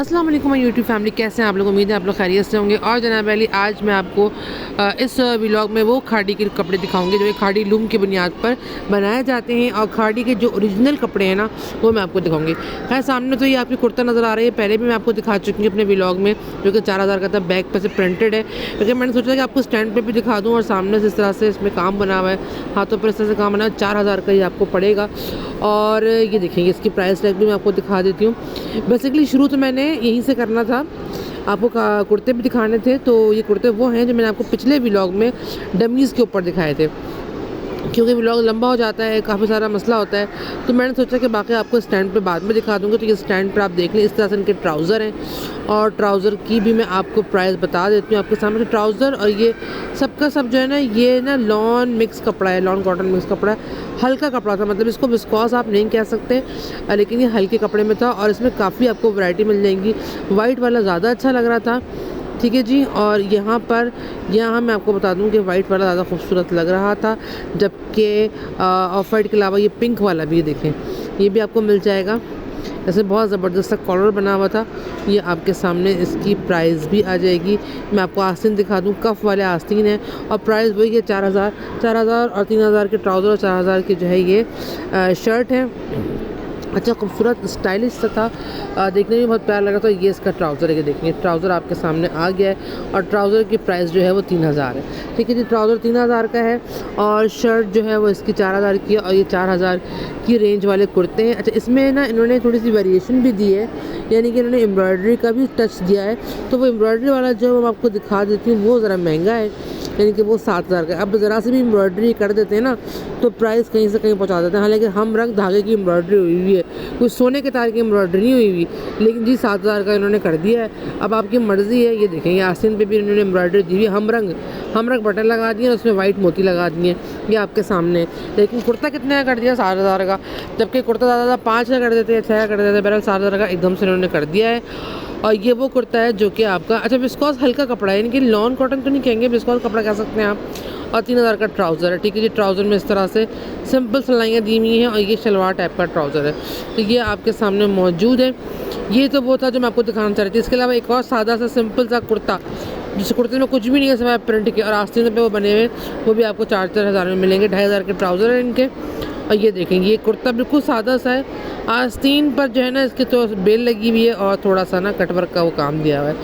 अस्सलाम वालेकुम YouTube family, कैसे हैं आप लोग। उम्मीद है आप लोग खैरियत से होंगे। और जनाब अली, आज मैं आपको इस व्लॉग में वो खाड़ी के कपड़े दिखाऊंगे जो खाड़ी लूम की बुनियाद पर बनाए जाते हैं, और खाड़ी के जो ओरिजिनल कपड़े हैं ना वो मैं आपको दिखाऊंगी। खैर, सामने तो ये आपकी कुर्ता नज़र आ रही है, पहले भी मैं आपको दिखा चुकी हूँ अपने व्लॉग में, जो कि 4000 का था। बैक पर से प्रिंटेड है, क्योंकि मैंने सोचा कि आपको स्टैंड पर भी दिखा दूँ, और सामने से इस तरह से इसमें काम बना हुआ है, हाथों पर इस तरह से काम बना है। 4000 का ही आपको पड़ेगा। और ये देखेंगे, इसकी प्राइस टैग भी मैं आपको दिखा देती हूँ। बेसिकली शुरू तो मैंने यहीं से करना था, आपको कुर्ते भी दिखाने थे। तो ये कुर्ते वो हैं जो मैंने आपको पिछले व्लॉग में डमीज़ के ऊपर दिखाए थे, क्योंकि व्लॉग लंबा हो जाता है, काफ़ी सारा मसला होता है, तो मैंने सोचा कि बाकी आपको स्टैंड पे बाद में दिखा दूँगी। तो ये स्टैंड पर आप देख लें, इस तरह से इनके ट्राउज़र हैं, और ट्राउज़र की भी मैं आपको प्राइस बता देती हूँ आपके सामने। ट्राउज़र और ये सब का सब जो है ना, ये ना लॉन मिक्स कपड़ा है, लॉन कॉटन मिक्स कपड़ा है। हल्का कपड़ा था, मतलब इसको विस्कॉस आप नहीं कह सकते, लेकिन ये हल्के कपड़े में था, और इसमें काफ़ी आपको वैरायटी मिल जाएगी। वाइट वाला ज़्यादा अच्छा लग रहा था, ठीक है जी। और यहाँ मैं आपको बता दूँ कि वाइट वाला ज़्यादा खूबसूरत लग रहा था, जबकि ऑफ वाइट के अलावा ये पिंक वाला भी देखें, ये भी आपको मिल जाएगा। ऐसे बहुत ज़बरदस्त सा कॉलर बना हुआ था। ये आपके सामने इसकी प्राइस भी आ जाएगी। मैं आपको आस्तीन दिखा दूँ, कफ़ वाले आस्तीन है, और प्राइस वही है 4000 और 3000 के ट्राउज़र, और 4000 की जो है ये शर्ट है। अच्छा, खूबसूरत स्टाइलिश सा था, देखने में बहुत प्यारा लगा। तो ये इसका ट्राउज़र है, कि देखेंगे ट्राउज़र आपके सामने आ गया है, और ट्राउज़र की प्राइस जो है वो 3000 है, ठीक है जी। ट्राउज़र 3000 का है, और शर्ट जो है वो इसकी 4000 की है, और ये 4000 की रेंज वाले कुर्ते हैं। अच्छा, इसमें ना इन्होंने थोड़ी सी वेरिएशन भी दी है, यानी कि इन्होंने एम्ब्रॉयडरी का भी टच दिया है। तो वो एम्ब्रॉयडरी वाला जो मैं आपको दिखा देती हूँ, वो ज़रा महंगा है, यानी कि वो 7000 का है। अब ज़रा से भी एम्ब्रॉयडरी कर देते हैं ना, तो प्राइस कहीं से कहीं पहुँचा देते हैं। हालांकि हम रंग धागे की एम्ब्रॉयडरी हुई हुई है, कुछ सोने के तार की एम्ब्रॉयडरी नहीं हुई हुई, लेकिन जी 7000 का इन्होंने कर दिया है। अब आपकी मर्ज़ी है। ये देखेंगे, आस्तीन पे भी इन्होंने एम्ब्रॉयडरी दी हुई है, हम रंग बटन लगा दिए, और उसमें वाइट मोती लगा दिए, ये आपके सामने। लेकिन कुर्ता कितने का कर दिया? 7000 का, जबकि कुर्ता ज़्यादा 5 का कर देते हैं, 6 का कर देते हैं। बहरहाल 7000 का एकदम से इन्होंने कर दिया है। और ये वो कुर्ता है जो कि आपका, अच्छा, विस्कॉस हल्का कपड़ा है, यानी कि लॉन कॉटन तो नहीं कहेंगे, विस्कॉस कपड़ा कह सकते हैं आप। और 3000 का ट्राउज़र है, ठीक है जी। ट्राउज़र में इस तरह से सिंपल सिलाइयाँ दी हुई हैं, और ये शलवार टाइप का ट्राउज़र है, तो ये आपके सामने मौजूद है। ये तो वो था जो मैं आपको दिखाना चाह रही थी। इसके अलावा एक और सादा सा सिंपल सा कुर्ता, जिस कुर्ते में कुछ भी नहीं है सिवाय प्रिंट के, और आस्तीन पे वो बने हुए, वो भी आपको 4-4 हज़ार में मिलेंगे। 2500 के ट्राउज़र हैं इनके। और ये देखेंगे, ये कुर्ता बिल्कुल सादा सा है, आस्तीन पर जो है ना इसके तो बेल लगी हुई है, और थोड़ा सा ना कटवर्क का वो काम दिया हुआ है।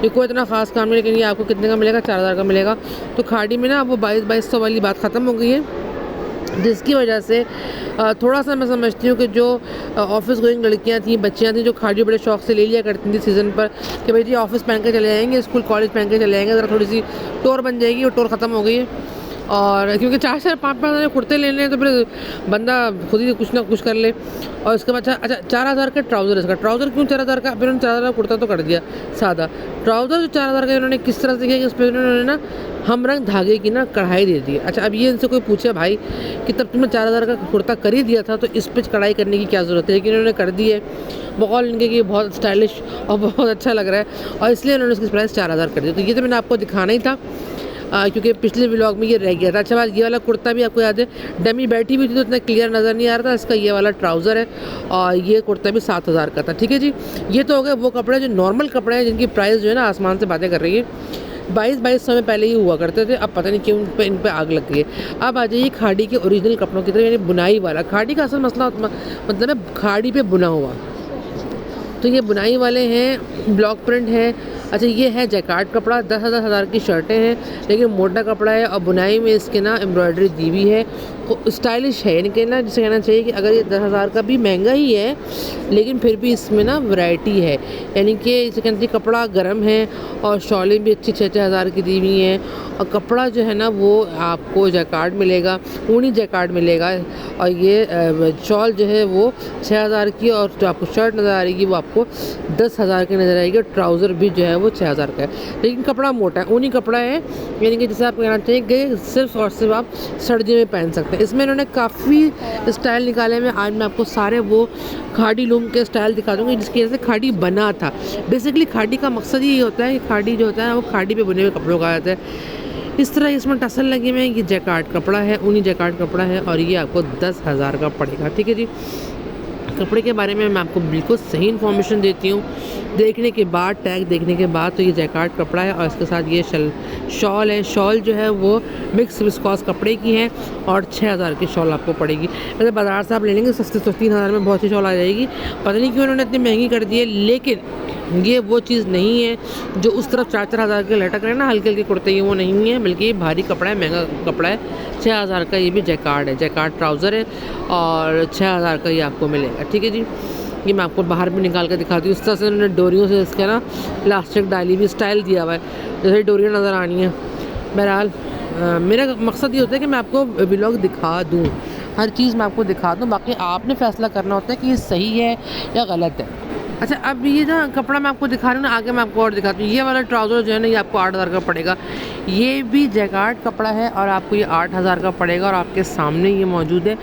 ये कोई इतना ख़ास काम नहीं, लेकिन ये आपको कितने का मिलेगा? 4000 का मिलेगा। तो खाड़ी में ना वो 2200 वाली बात ख़त्म हो गई है, जिसकी वजह से थोड़ा सा मैं समझती हूँ कि जो ऑफिस गोइंग लड़कियाँ थी, बच्चियाँ थी, जो खाड़ी बड़े शौक से ले लिया करती थी सीज़न पर, कि भाई जी ऑफिस पहन के चले जाएंगे, स्कूल कॉलेज पहन के चले जाएंगे, ज़रा थोड़ी सी टोर बन जाएगी, वो टोर ख़त्म हो गई है। और क्योंकि 4-4-5-5 कुर्ते लेने हैं, तो फिर बंदा खुद ही कुछ ना कुछ कर ले। और इसके बाद अच्छा 4000 का ट्राउज़र है। इसका ट्राउज़र क्यों 4000 का? फिर उन्होंने 4000 का कुर्ता तो कर दिया सादा। ट्राउज़र जो 4000 का इन्होंने किस तरह से किया कि उस पर उन्होंने ना हम रंग धागे की ना कढ़ाई दे दी। अच्छा, अब ये इनसे कोई पूछे भाई कि तब तुमने 4000 का कुर्ता कर ही दिया था, तो इस पर कढ़ाई करने की क्या ज़रूरत है? लेकिन इन्होंने कर दी है। बकौल इनके कि बहुत स्टाइलिश और बहुत अच्छा लग रहा है, और इसलिए उन्होंने इसकी प्राइस 4000 कर दी। तो ये तो मैंने आपको दिखाना ही था, क्योंकि पिछले व्लॉग में ये रह गया था। अच्छा बात, ये वाला कुर्ता भी आपको याद है, डमी बैठी हुई थी तो इतना क्लियर नज़र नहीं आ रहा था। इसका ये वाला ट्राउज़र है, और ये कुर्ता भी 7000 का था, ठीक है जी। ये तो हो गए वो कपड़े जो नॉर्मल कपड़े हैं, जिनकी प्राइस जो है ना आसमान से बातें कर रही है। 2200 में पहले ही हुआ करते थे, अब पता नहीं क्यों इन पे आग लग गई है। अब आ जाइए खाड़ी के ओरिजिनल कपड़ों की तरफ, यानी बुनाई वाला। खाड़ी का असल मसला मतलब है खाड़ी पे बुना हुआ, तो ये बुनाई वाले हैं, ब्लॉक प्रिंट है। अच्छा, ये है जैकार्ड कपड़ा, 10,000 की शर्टें हैं, लेकिन मोटा कपड़ा है, और बुनाई में इसके ना एम्ब्रॉयडरी दी हुई है, तो स्टाइलिश है। यानी कि ना जिसे कहना चाहिए कि अगर ये 10,000 का भी महंगा ही है, लेकिन फिर भी इसमें ना वैरायटी है, यानी कि इसे कहना चाहिए कपड़ा गर्म है, और शॉलें भी अच्छी 6-6 हज़ार की दी हुई हैं, और कपड़ा जो है ना वो आपको जैकार्ड मिलेगा, ऊनी जैकार्ड मिलेगा। और ये शॉल जो है वो 6000 की, और जो आपको शर्ट नज़र आ रही है वो आपको 10,000 की नज़र आएगी। ट्राउज़र भी जो है वो 6000 का है, लेकिन कपड़ा मोटा है, ऊनी कपड़ा है, यानी कि जैसे आप कहना चाहिए कि सिर्फ और सिर्फ आप सर्दियों में पहन सकते हैं। इसमें इन्होंने काफ़ी स्टाइल निकाले हैं। आज मैं आपको सारे वो खाड़ी लूम के स्टाइल दिखा दूँगी, जिसकी वजह से खाड़ी बना था। बेसिकली खाड़ी का मकसद ही होता है कि खाड़ी जो होता है वो खाड़ी पे बुने हुए कपड़ों का आता है। इस तरह इसमें टसल लगे हुए हैं। ये जैकार्ड कपड़ा है, ऊनी जैकार्ड कपड़ा है, और ये आपको 10,000 का पड़ेगा, ठीक है जी। कपड़े के बारे में मैं आपको बिल्कुल सही इन्फॉर्मेशन देती हूँ। देखने के बाद, टैग देखने के बाद, तो ये जैकार्ड कपड़ा है और इसके साथ ये शॉल है। शॉल जो है वो मिक्स विस्कॉस कपड़े की है और 6000 की शॉल आपको पड़ेगी। वैसे बाज़ार से आप ले लेंगे सस्ते 3000 में बहुत सी शॉल आ जाएगी। पता नहीं क्यों उन्होंने इतनी महंगी कर दी है, लेकिन ये वो चीज़ नहीं है जो उस तरफ 4-4 हज़ार के लटक रहे हैं ना हल्के हल्के कुर्ते, ये वो नहीं है, बल्कि ये भारी कपड़ा है, महंगा कपड़ा है। 6000 का ये भी जैकार्ड है, जैकार्ड ट्राउज़र है और 6000 का ये आपको मिलेगा। ठीक है जी, ये मैं आपको बाहर भी निकाल कर दिखाती हूँ। इस तरह से उन्होंने डोरियों से इसके ना इलास्टिक डाली भी, स्टाइल दिया हुआ है, जैसे डोरियाँ नज़र आनी है। बहरहाल मेरा मकसद ये होता है कि मैं आपको व्लॉग दिखा दूँ, हर चीज़ मैं आपको दिखा दूँ, बाकी आपने फ़ैसला करना होता है कि ये सही है या गलत है। अच्छा, अब ये ना कपड़ा मैं आपको दिखा रही हूँ ना, आगे मैं आपको और दिखाती हूँ। ये वाला ट्राउज़र जो है ना, ये आपको 8000 का पड़ेगा। ये भी जैकार्ड कपड़ा है और आपको ये 8000 का पड़ेगा और आपके सामने ये मौजूद है।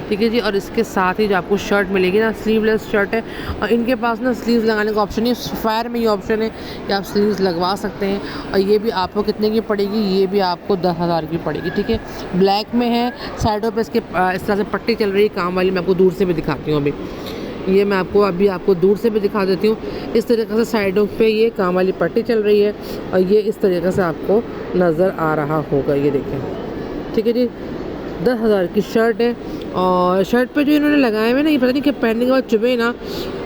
ठीक है जी, और इसके साथ ही जो आपको शर्ट मिलेगी ना, स्लीवलेस शर्ट है और इनके पास ना स्लीव्स लगाने का ऑप्शन है। फायर में ये ऑप्शन है कि आप स्लीव्स लगवा सकते हैं। और ये भी आपको कितने की पड़ेगी, ये भी आपको 10,000 की पड़ेगी। ठीक है, ब्लैक में है, साइडों पर इसके इस तरह से पट्टी चल रही है काम वाली, मैं आपको दूर से भी दिखाती हूँ। ये मैं आपको दूर से भी दिखा देती हूँ। इस तरीके से साइडों पे ये काम वाली पट्टी चल रही है और ये इस तरीके से आपको नज़र आ रहा होगा, ये देखें। ठीक है जी, 10,000 की शर्ट है और शर्ट पे जो इन्होंने लगाए हुए ना, ये पता नहीं कि पहनने के बाद चुभे ना।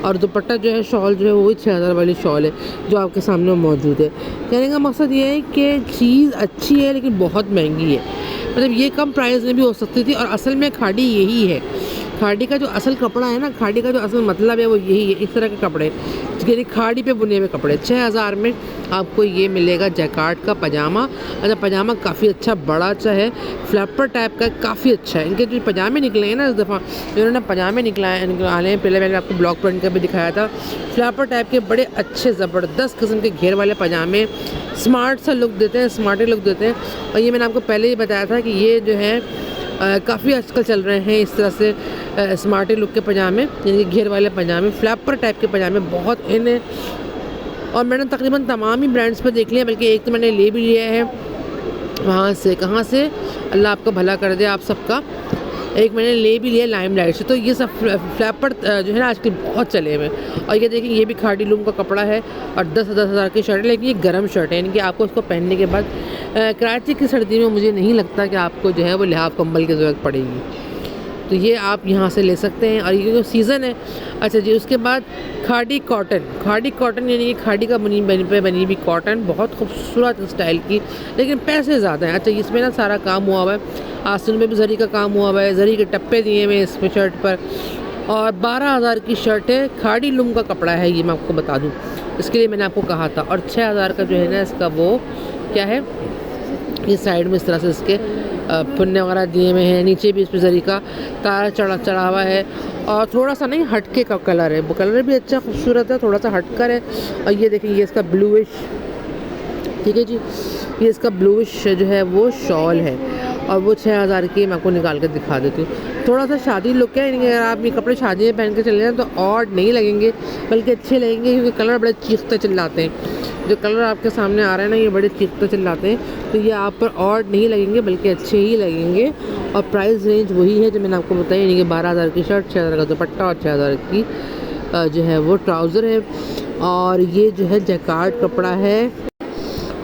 और दुपट्टा जो है, शॉल जो है, वो 6000 वाली शॉल है जो आपके सामने मौजूद है। कहने का मकसद ये है कि चीज़ अच्छी है लेकिन बहुत महंगी है। मतलब ये कम प्राइस में भी हो सकती थी और असल में खाड़ी यही है। खाड़ी का जो असल कपड़ा है ना, खाड़ी का जो असल मतलब है वो यही है, इस तरह के कपड़े, यानी खाड़ी पे बुने हुए कपड़े। 6000 में आपको ये मिलेगा जैकार्ड का पजामा। अच्छा, पजामा काफ़ी अच्छा, बड़ा अच्छा है, फ्लैपर टाइप का, काफ़ी अच्छा है। इनके जो पजामे निकले हैं ना, इस दफ़ा इन्होंने पजामे निकाले हैं, पहले मैंने आपको ब्लॉक प्रिंट का भी दिखाया था, फ्लैपर टाइप के बड़े अच्छे ज़बरदस्त किस्म के घेर वाले पजामे, स्मार्ट सा लुक देते हैं, स्मार्टी लुक देते हैं। और ये मैंने आपको पहले ही बताया था कि ये जो है काफ़ी आजकल चल रहे हैं इस तरह से स्मार्टी लुक के पजामे, यानी कि घेर वाले पजामे, फ्लैपर टाइप के पजामे बहुत इन है। और मैंने तकरीबन तमाम ही ब्रांड्स पे देख लिया, बल्कि एक तो मैंने ले भी लिया है वहाँ से, कहाँ से, अल्लाह आपका भला कर दे आप सबका, एक मैंने ले भी लिया लाइमलाइट से। तो ये सब फ्लैपर जो है ना आजकल बहुत चले हुए हैं। और ये देखिए, ये भी खाड़ी लूम का कपड़ा है और 10,000 की शर्ट है, लेकिन ये गर्म शर्ट है, यानी कि आपको इसको पहनने के बाद कराची की सर्दी में मुझे नहीं लगता कि आपको जो है वो लिहाफ कंबल की ज़रूरत पड़ेगी। तो ये आप यहाँ से ले सकते हैं और ये जो सीज़न है। अच्छा जी, उसके बाद खाड़ी कॉटन यानी कि खाड़ी का बनी हुई कॉटन, बहुत खूबसूरत स्टाइल की, लेकिन पैसे ज़्यादा हैं। अच्छा, इसमें ना सारा काम हुआ हुआ है, आस्तीन में भी जरी का काम हुआ हुआ है, जरी के टप्पे दिए हुए इसमें शर्ट पर। और 12,000 की शर्ट है, खाड़ी लूम का कपड़ा है, ये मैं आपको बता दूँ, इसके लिए मैंने आपको कहा था। और 6000 का जो है ना इसका वो क्या है, ये साइड में इस तरह से इसके पुन्ने वगैरह दिए हुए हैं, नीचे भी इस पर जरी का तारा चढ़ा हुआ है और थोड़ा सा नहीं हटके का कलर है, वो कलर भी अच्छा खूबसूरत है, थोड़ा सा हटकर है। और ये देखिए, ये इसका ब्लूइश, ठीक है जी, ये इसका ब्लूइश जो है वो शॉल है और वो 6000 की मैं आपको निकाल कर दिखा देती हूँ। थोड़ा सा शादी लुक है, अगर आप ये कपड़े शादी में पहन के चले जाएँ तो ऑड नहीं लगेंगे, बल्कि अच्छे लगेंगे, क्योंकि कलर बड़े चीखते चिल्लाते हैं। जो कलर आपके सामने आ रहे हैं ना, ये बड़े चीखते चिल्लाते हैं, तो ये आप पर ऑड नहीं लगेंगे, बल्कि अच्छे ही लगेंगे। और प्राइस रेंज वही है जो मैंने आपको बताया, यानी कि 12,000 की शर्ट, 6000 का दुपट्टा और 6000 की जो है वो ट्राउज़र है। और ये जो है जैकार्ड कपड़ा है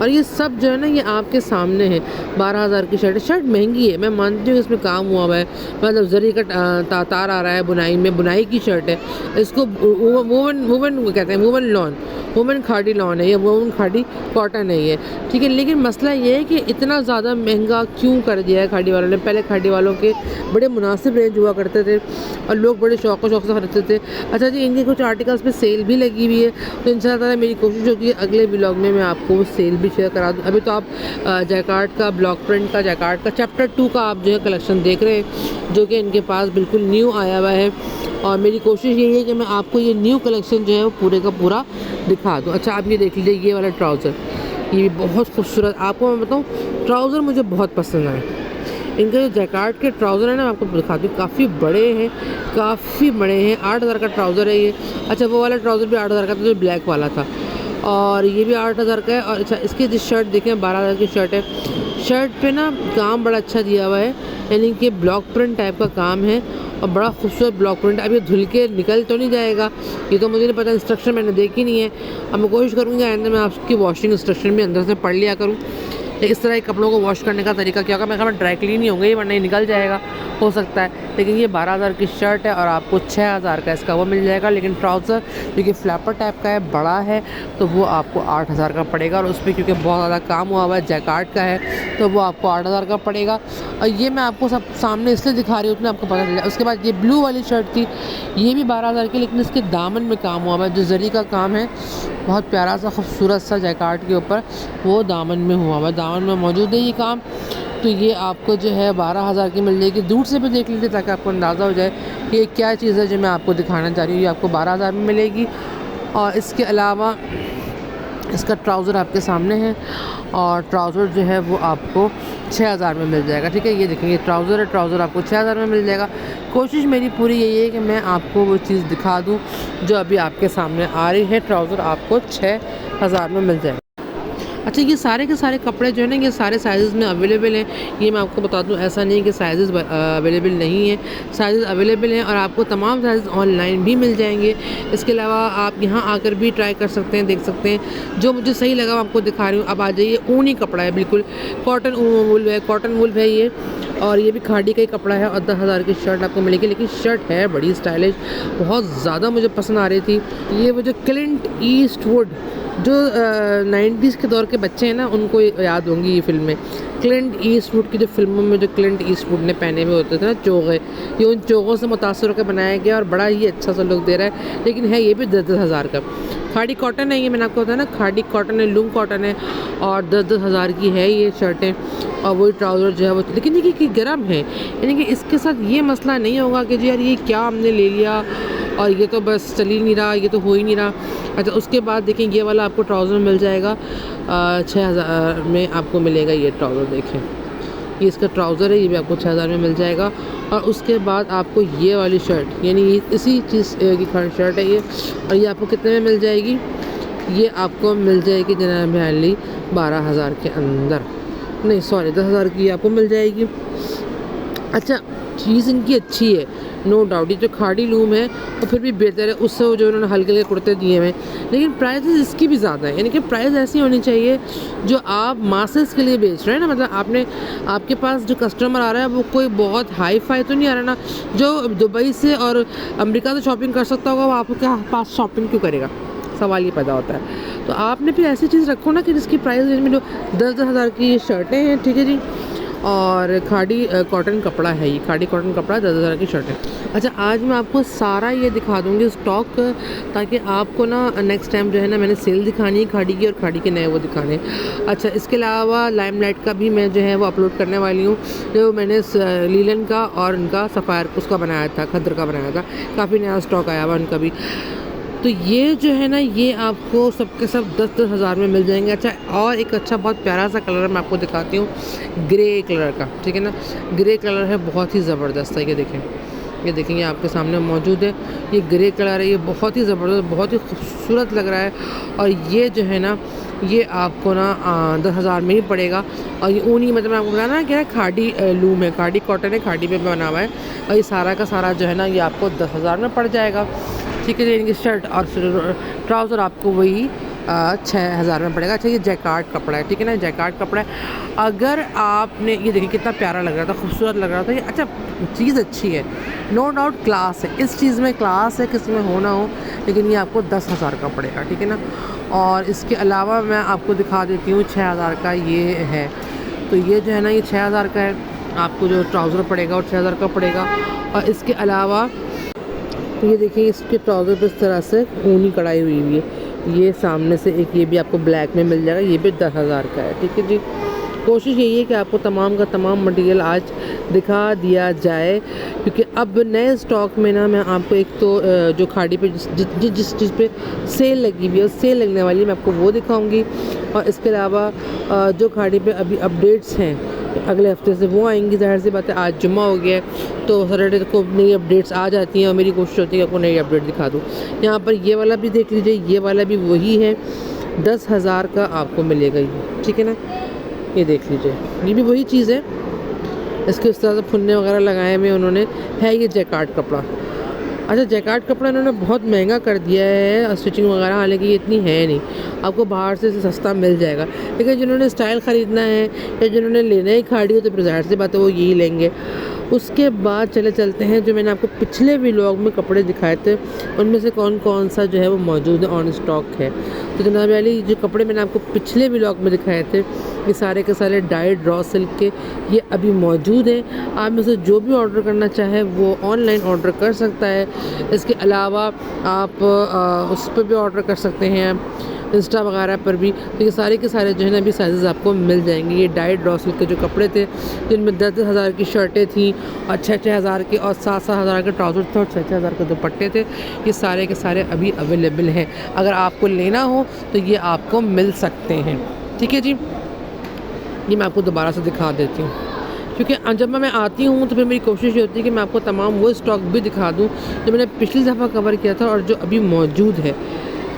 और ये सब जो है ना ये आपके सामने है। 12,000 की शर्ट महंगी है, मैं मानती हूँ इसमें काम हुआ हुआ है, मतलब जरी का तार आ रहा है, बुनाई की शर्ट है। इसको वुवन कहते हैं, वुवन खाड़ी लॉन है, ये वुवन खाड़ी कॉटन है ये, ठीक है। लेकिन मसला ये है कि इतना ज़्यादा महंगा क्यों कर दिया है खाड़ी वालों ने। पहले खाड़ी वालों के बड़े मुनासिब रेंज हुआ करते थे और लोग बड़े शौक़ से खरीदते थे। अच्छा जी, इनके कुछ आर्टिकल्स पे सेल भी लगी हुई है, तो इंशाअल्लाह मेरी कोशिश होगी है अगले व्लॉग में मैं आपको वो सेल भी शेयर करा दूँ। अभी तो आप जैकार्ड का, ब्लॉक प्रिंट का, जैकार्ड का चैप्टर 2 का आप जो है कलेक्शन देख रहे हैं, जो कि इनके पास बिल्कुल न्यू आया हुआ है। और मेरी कोशिश यही है कि मैं आपको ये न्यू कलेक्शन जो है वो पूरे का पूरा दिखा दूँ। अच्छा, आप ये देख लीजिए, ये वाला ट्राउज़र, ये भी बहुत खूबसूरत, आपको मैं बताऊँ ट्राउज़र मुझे बहुत पसंद आए। इनके जो जैकार्ड के ट्राउज़र है ना, मैं आपको दिखाती हूँ, काफ़ी बड़े हैं, 8,000 का ट्राउज़र है ये। अच्छा, वो वाला ट्राउज़र भी 8,000 का था जो ब्लैक वाला था, और ये भी 8,000 का है। और अच्छा, इसकी जो शर्ट देखें 12,000 की शर्ट है। शर्ट पे ना काम बड़ा अच्छा दिया हुआ है, यानी कि ब्लॉक प्रिंट टाइप का काम है और बड़ा खूबसूरत ब्लॉक प्रिंट। अब ये धुल के निकल तो नहीं जाएगा, ये तो मुझे नहीं पता, इंस्ट्रक्शन मैंने देखी नहीं है। अब मैं कोशिश करूँगी आइंदा मैं आपकी वॉशिंग इंस्ट्रक्शन भी अंदर से पढ़ लिया करूँ। इस तरह के कपड़ों को वॉश करने का तरीका क्या होगा, मैं कहा ड्राई क्लीन ही होंगे ही, वरना ही निकल जाएगा, हो सकता है। लेकिन ये 12,000 की शर्ट है और आपको 6,000 का इसका वो मिल जाएगा। लेकिन ट्राउज़र जो कि फ्लैपर टाइप का है, बड़ा है, तो वो आपको 8,000 का पड़ेगा। और उस पर क्योंकि बहुत ज़्यादा काम हुआ हुआ है, जैकार्ड का है, तो वो आपको 8,000 का पड़ेगा। और ये मैं आपको सब सामने इसलिए दिखा रही हूँ उतना आपको पता चल जाए। उसके बाद ये ब्लू वाली शर्ट थी, ये भी 12,000 की, लेकिन इसके दामन में काम हुआ हुआ है, जो जरी का काम है, बहुत प्यारा सा खूबसूरत सा जैकार्ड के ऊपर वो दामन में हुआ हुआ है, दामन में मौजूद है ये काम। तो ये आपको जो है 12,000 की मिल जाएगी। दूर से भी देख लीजिए ताकि आपको अंदाज़ा हो जाए कि ये क्या चीज़ है जो मैं आपको दिखाना चाह रही हूँ। ये आपको 12,000 में मिलेगी। और इसके अलावा इसका ट्राउज़र आपके सामने है और ट्राउज़र जो है वो आपको 6,000 में मिल जाएगा। ठीक है, ये देखेंगे ट्राउज़र है, ट्राउज़र आपको 6,000 में मिल जाएगा। कोशिश मेरी पूरी यही है कि मैं आपको वो चीज़ दिखा दूँ जो अभी आपके सामने आ रही है। ट्राउज़र आपको 6,000 में मिल जाएगा। अच्छा, ये सारे के सारे कपड़े जो है ना, ये सारे साइज़ में अवेलेबल हैं। ये मैं आपको बता दूं, ऐसा नहीं है कि साइज़ अवेलेबल नहीं है, साइज़ अवेलेबल हैं और आपको तमाम साइज़ ऑनलाइन भी मिल जाएंगे। इसके अलावा आप यहाँ आकर भी ट्राई कर सकते हैं, देख सकते हैं। जो मुझे सही लगा मैं आपको दिखा रही हूँ। अब आ जाइए, ऊनी कपड़ा है, बिल्कुल कॉटन वूल है ये, और ये भी खादी का ही कपड़ा है। और 10,000 की शर्ट आपको मिलेगी। लेकिन शर्ट है बड़ी स्टाइलिश, बहुत ज़्यादा मुझे पसंद आ रही थी। ये वो जो क्लिंट ईस्टवुड, जो 90s के दौर के बच्चे हैं ना, उनको याद होंगी ये फिल्में। क्लिंट ईस्टवुड की जो फिल्मों में जो क्लिंट ईस्टवुड ने पहने हुए होते थे ना चोगे, ये उन चोगों से मुतासर होकर बनाया गया और बड़ा ही अच्छा सा लुक दे रहा है। लेकिन है ये भी 10,000 का। खादी कॉटन है ये, मैंने आपको बताया ना, खादी कॉटन है, लूम कॉटन है और 10,000 की है ये शर्टें। और वही ट्राउज़र जो है वो, लेकिन देखिए कि गर्म है, यानी कि इसके साथ ये मसला नहीं होगा कि जी यार ये क्या हमने ले लिया और ये तो बस चल ही नहीं रहा, ये तो हो ही नहीं रहा। अच्छा, उसके बाद देखें ये वाला आपको ट्राउज़र मिल जाएगा 6,000 में आपको मिलेगा ये ट्राउज़र। देखें ये इसका ट्राउज़र है, ये भी आपको 6,000 में मिल जाएगा। और उसके बाद आपको ये वाली शर्ट, यानी इसी चीज़ की शर्ट है ये, और ये आपको कितने में मिल जाएगी? ये आपको मिल जाएगी जनाब अली 12,000 के अंदर, नहीं सॉरी 10,000 की आपको मिल जाएगी। अच्छा, चीज़ इनकी अच्छी है, नो डाउट। ये जो खादी लूम है वो फिर भी बेहतर है उससे जो उन्होंने हल्के हल्के कुर्ते दिए हुए हैं। लेकिन प्राइसेस इसकी भी ज़्यादा है, यानी कि प्राइस ऐसी होनी चाहिए जो आप मासेस के लिए बेच रहे हैं ना, मतलब आपके पास जो कस्टमर आ रहा है वो कोई बहुत हाई फाई तो नहीं आ रहा ना, जो दुबई से और अमेरिका से शॉपिंग कर सकता होगा वो आपके पास शॉपिंग क्यों करेगा, सवाल ये पैदा होता है। तो आपने फिर ऐसी चीज़ रखो ना कि जिसकी प्राइस रेंज में जो 10,000 की ये शर्टें हैं, ठीक है जी, और खादी कॉटन कपड़ा है, ये खादी कॉटन कपड़ा 10,000 की शर्ट है। अच्छा, आज मैं आपको सारा ये दिखा दूँगी स्टॉक, ताकि आपको ना नेक्स्ट टाइम जो है ना, मैंने सेल दिखानी है खादी की और खादी के नए वो दिखाने। अच्छा, इसके अलावा लाइमलाइट का भी मैं जो है वो अपलोड करने वाली हूँ, जो मैंने लीलन का और उनका सफ़ायर उसका बनाया था, खद्र का बनाया था, काफ़ी नया स्टॉक आया हुआ उनका भी। तो ये जो है ना, ये आपको सबके सब 10,000 में मिल जाएंगे। अच्छा, और एक अच्छा बहुत प्यारा सा कलर मैं आपको दिखाती हूँ, ग्रे कलर का, ठीक है ना, ग्रे कलर है, बहुत ही ज़बरदस्त है। ये देखेंगे आपके सामने मौजूद है, ये ग्रे कलर है, ये बहुत ही ज़बरदस्त, बहुत ही खूबसूरत लग रहा है। और ये जो है ना, ये आपको ना 10,000 में ही पड़ेगा। और ये ऊनी, मतलब मैं आपको बताया ना क्या, खादी लूम है, खादी कॉटन है, खादी पे बना हुआ है। और ये सारा का सारा जो है ना, ये आपको 10,000 में पड़ जाएगा, ठीक है। इनकी शर्ट और ट्राउज़र आपको वही 6,000 में पड़ेगा। अच्छा, ये जैकार्ड कपड़ा है, ठीक है ना, जैकार्ड कपड़ा है। अगर आपने ये देखिए कितना प्यारा लग रहा था, खूबसूरत लग रहा था ये। अच्छा, चीज़ अच्छी है, नो डाउट क्लास है, इस चीज़ में क्लास है, किसी में हो ना हो, लेकिन ये आपको 10,000 का पड़ेगा, ठीक है ना। और इसके अलावा मैं आपको दिखा देती हूँ 6,000 का ये है। तो ये जो है ना, ये 6,000 का है, आपको जो ट्राउज़र पड़ेगा और 6,000 का पड़ेगा। और इसके अलावा ये देखिए, इसके ट्राउज़र पर इस तरह से ऊनी कढ़ाई हुई है, ये सामने से एक ये भी आपको ब्लैक में मिल जाएगा, ये भी 10,000 का है, ठीक है जी। कोशिश यही है कि आपको तमाम का तमाम मटेरियल आज दिखा दिया जाए, क्योंकि अब नए स्टॉक में ना मैं आपको एक तो जो खाड़ी पे जिस चीज़ पे सेल लगी हुई है, सेल लगने वाली है, मैं आपको वो दिखाऊंगी। और इसके अलावा जो खाड़ी पे अभी अपडेट्स हैं अगले हफ्ते से वो आएंगी। ज़ाहिर सी बात है, आज जुम्मा हो गया है तो सैटरडे को नई अपडेट्स आ जाती हैं और मेरी कोशिश होती है कि आपको नई अपडेट दिखा दूँ। यहाँ पर ये वाला भी देख लीजिए, ये वाला भी वही है, 10,000 का आपको मिलेगा ये, ठीक है ना। ये देख लीजिए, ये भी वही चीज़ है, इसके इस तरह से फुन्ने वगैरह लगाए हुए उन्होंने। है ये जैकार्ड कपड़ा। अच्छा, जैकार्ड कपड़ा इन्होंने बहुत महंगा कर दिया है स्टिचिंग वगैरह, हालांकि ये इतनी है नहीं, आपको बाहर से सस्ता मिल जाएगा। लेकिन जिन्होंने स्टाइल ख़रीदना है या जिन्होंने लेना ही खाड़ी हो तो फिर ज़ाहिर सी बात है वो यही लेंगे। उसके बाद चलते हैं जो मैंने आपको पिछले व्लॉग में कपड़े दिखाए थे उनमें से कौन कौन सा जो है वो मौजूद है, ऑन स्टॉक है। तो जनाब वाली जो कपड़े मैंने आपको पिछले व्लॉग में दिखाए थे ये सारे के सारे डाइड रॉ सिल्क के ये अभी मौजूद हैं। आप में से जो भी ऑर्डर करना चाहे वो ऑनलाइन ऑर्डर कर सकता है। इसके अलावा आप उस पर भी ऑर्डर कर सकते हैं, इंस्टा वगैरह पर भी। तो ये सारे के सारे जो है ना अभी साइज़ आपको मिल जाएंगे। ये डाइड रॉ सिल्क के जो कपड़े थे जिनमें 10,000 की शर्टें थी और 6,000 के और 7,000 के ट्राउज़र थे और 6,000 के दुपट्टे थे, ये सारे के सारे अभी अवेलेबल हैं। अगर आपको लेना हो तो ये आपको मिल सकते हैं। ठीक है जी, ये मैं आपको दोबारा से दिखा देती हूँ क्योंकि जब मैं आती हूँ तो फिर मेरी कोशिश ये होती है कि मैं आपको तमाम वो स्टॉक भी दिखा दूँ जो मैंने पिछली दफ़ा कवर किया था और जो अभी मौजूद है,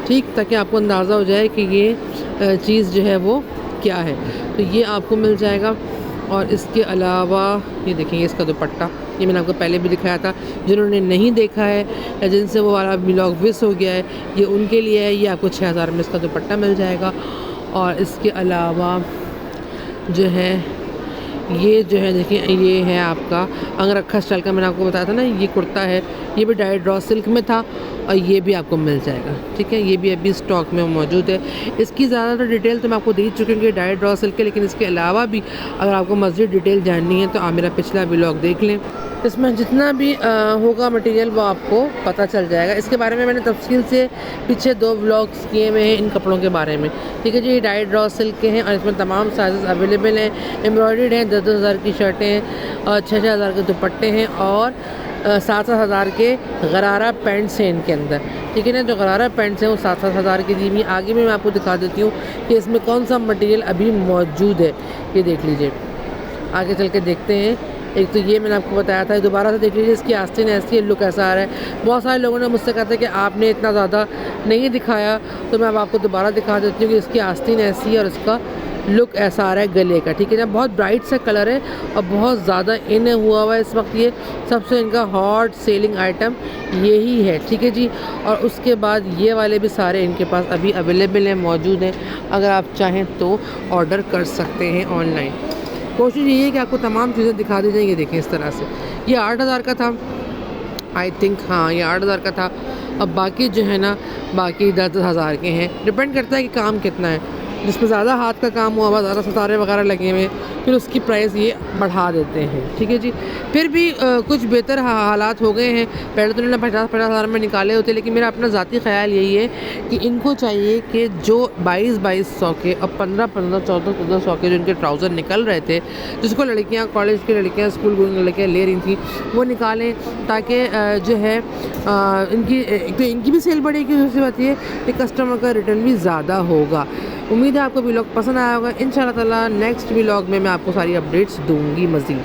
ठीक, ताकि आपको अंदाज़ा हो जाए कि ये चीज़ जो है वो क्या है। तो ये आपको मिल जाएगा। और इसके अलावा ये देखेंगे इसका दुपट्टा, ये मैंने आपको पहले भी दिखाया था। जिन्होंने नहीं देखा है या जिनसे वो वाला व्लॉग मिस हो गया है ये उनके लिए है। ये आपको 6,000 में इसका दुपट्टा मिल जाएगा। और इसके अलावा जो है ये जो है देखिए ये है आपका अंगरखा स्टाइल का, मैंने आपको बताया था ना, ये कुर्ता है, ये भी डाइड रॉ सिल्क में था और ये भी आपको मिल जाएगा। ठीक है, ये भी अभी स्टॉक में मौजूद है। इसकी ज़्यादातर डिटेल तो मैं आपको दे चुकी हूँ डाइड रॉ सिल्क के, लेकिन इसके अलावा भी अगर आपको मज़ीद डिटेल जाननी है तो आप मेरा पिछला व्लॉग देख लें, इसमें जितना भी होगा मटेरियल वो आपको पता चल जाएगा। इसके बारे में मैंने तफसील से पीछे 2 व्लॉग्स किए हुए हैं इन कपड़ों के बारे में। ठीक है जी, ये डाइड रॉ सिल्क के हैं और इसमें तमाम साइज़ अवेलेबल हैं। एम्ब्रॉयडर्ड हैं, 10,000 की शर्टें हैं और 6,000 के दुपट्टे हैं और 7,000 के गरारा पैंट्स हैं इनके अंदर। ठीक है ना, जो गरारा पैंट्स हैं वो 7,000 की दी हुई। आगे भी मैं आपको दिखा देती हूँ कि इसमें कौन सा मटेरियल अभी मौजूद है। ये देख लीजिए, आगे चल के देखते हैं। एक तो ये मैंने आपको बताया था, दोबारा से देख लीजिए इसकी आस्तीन ऐसी है, लुक ऐसा आ रहा है। बहुत सारे लोगों ने मुझसे कहा था कि आपने इतना ज़्यादा नहीं दिखाया, तो मैं अब आपको दोबारा दिखा देती हूँ कि इसकी आस्तीन ऐसी है और इसका लुक ऐसा आ रहा है गले का। ठीक है ना, बहुत ब्राइट सा कलर है और बहुत ज़्यादा इन हुआ है इस वक्त। ये सबसे इनका हॉट सेलिंग आइटम यही है। ठीक है जी, और उसके बाद ये वाले भी सारे इनके पास अभी अवेलेबल हैं, मौजूद हैं। अगर आप चाहें तो ऑर्डर कर सकते हैं ऑनलाइन। कोशिश यही है कि आपको तमाम चीज़ें दिखा दी जाएंगी। देखें इस तरह से, ये 8,000 का था आई थिंक, हाँ ये 8,000 का था। अब बाकी जो है ना बाकी 10,000 के हैं, डिपेंड करता है कि काम कितना है। जिसमें ज़्यादा हाथ का काम हुआ, ज़्यादा सितारे वगैरह लगे हुए फिर उसकी प्राइस ये बढ़ा देते हैं। ठीक है जी, फिर भी कुछ बेहतर हालात हो गए हैं। पहले तो इन्होंने 50-50 हज़ार में निकाले होते, लेकिन मेरा अपना ज़ाती ख़्याल यही है कि इनको चाहिए कि जो 2200 के और 1500, 1400 के जो इनके ट्राउज़र निकल रहे थे, जिसको लड़कियाँ, कॉलेज की लड़कियाँ, स्कूल गोइंग लड़कियाँ ले रही थी, वो निकालें ताकि जो है इनकी भी सेल बढ़ेगी। दूसरी बात ये कि कस्टमर का रिटर्न भी ज़्यादा होगा। उम्मीद है आपको व्लॉग पसंद आया होगा। इंशाल्लाह ताला नेक्स्ट व्लॉग में मैं आपको सारी अपडेट्स दूंगी मज़ीद।